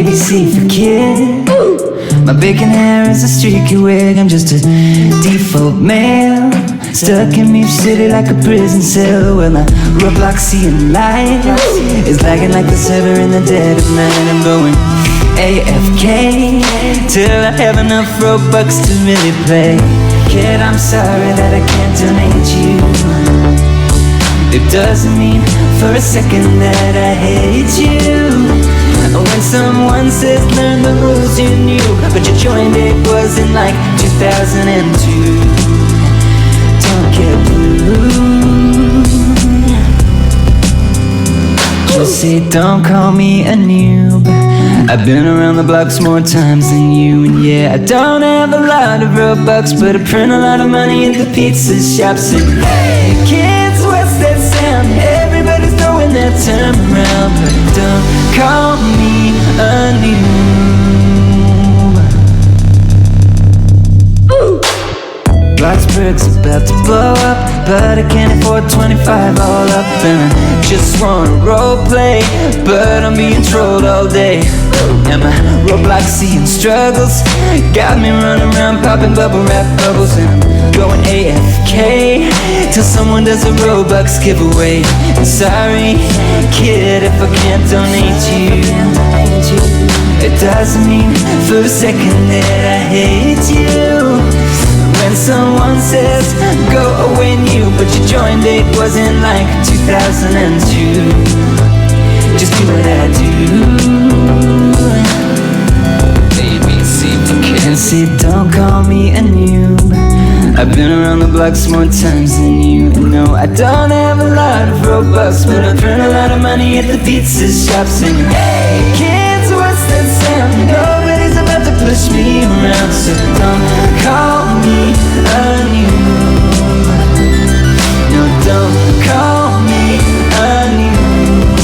ABC for kid. My bacon hair is a streaky wig. I'm just a default male, stuck in Meep City like a prison cell. Well, my Robloxian life is lagging like the server in the dead of night. I'm going AFK till I have enough Robux to really play. Kid, I'm sorry that I can't donate you. It doesn't mean for a second that I hate you. When someone says learn the rules you knew, but you joined it was in like 2002. Don't get blue. Just say don't call me a noob. I've been around the blocks more times than you. And yeah, I don't have a lot of Robux, but I print a lot of money at the pizza shops. And hey kids, what's that sound? Everybody's throwing their term around, but don't call me a noob. Bloxburg's about to blow up, but I can't afford 25 all up. And I just wanna roleplay, but I'm being trolled all day. And my Robloxian struggles got me running around popping bubble wrap bubbles. And I'm going AFK till someone does a Robux giveaway. And sorry, kid, if I can't donate you. It doesn't mean for a second that I hate you. When someone says go away new, but you joined it was in like 2002. Just do what I do. And say don't call me a noob. I've been around the blocks more times than you. And no, I don't have a lot of Robux, but I print a lot of money at the pizza shops. And hey kids, what's that sound? Nobody's about to push me around, so don't call me a noob. No, don't call me a noob.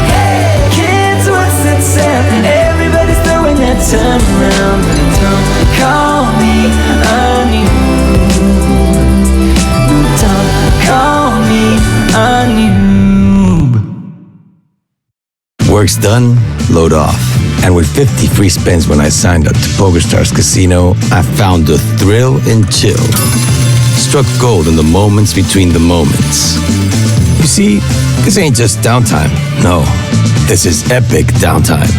Hey kids, what's that sound? Everybody's throwing that term around, but don't call me a noob. No, don't call me a noob. Work's done, load off. And with 50 free spins when I signed up to PokerStars Casino, I found the thrill and chill. Struck gold in the moments between the moments. You see, this ain't just downtime. No, this is epic downtime.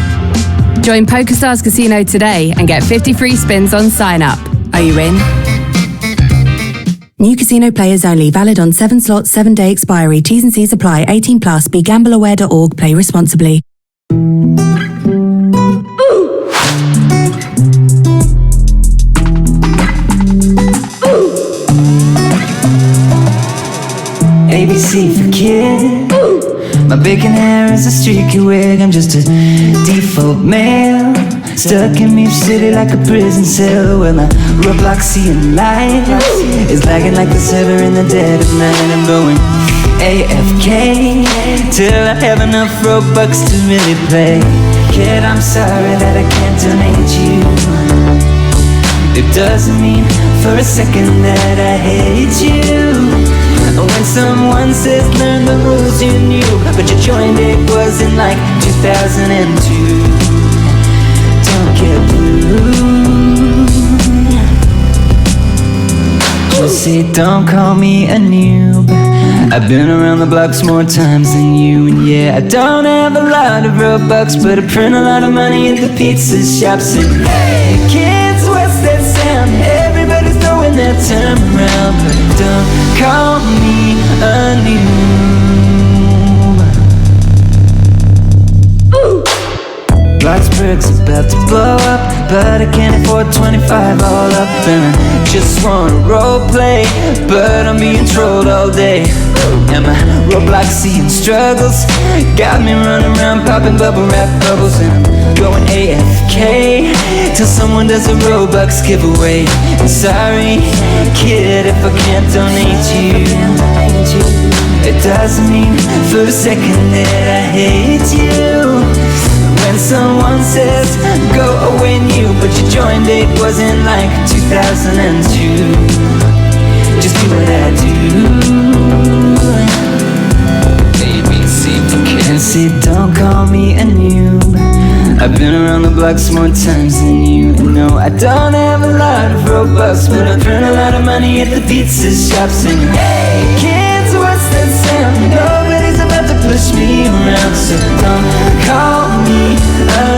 Join PokerStars Casino today and get 50 free spins on sign up. Are you in? New casino players only. Valid on 7 slots, 7-day expiry. T's and C's apply. 18 plus. BeGambleAware.org. Play responsibly. ABC for kid. My bacon hair is a streaky wig. I'm just a default male, stuck in Meep City like a prison cell. Well, my Robloxian life is lagging like the server in the dead of night. I'm going AFK till I have enough Robux to really play. Kid, I'm sorry that I can't donate you. It doesn't mean for a second that I hate you. When someone says learn the rules you knew, but you joined it was in like 2002. Don't get blue. Just say don't call me a noob. I've been around the blocks more times than you. And yeah, I don't have a lot of Robux, but I print a lot of money at the pizza shops. And hey kids, what's that sound? Everybody's throwing their term around, but don't call me a noob. Bloxburg's about to blow up, but I can't afford 25 all up. And I just wanna roleplay, but I'm being trolled all day. And my Robloxian struggles got me running around popping bubble wrap bubbles. And I'm going AFK till someone does a Robux giveaway. And sorry, kid, if I can't donate you. It doesn't mean for a second that I hate you. When someone says go away new, but you joined it was in like 2002. Just do what I do. ABC and say don't call me a noob. I've been around the block some more times than you. And no, I don't have a lot of Robux, but I've thrown a lot of money at the pizza shop singing, hey kids, what's that sound? Nobody's about to push me around, so don't call me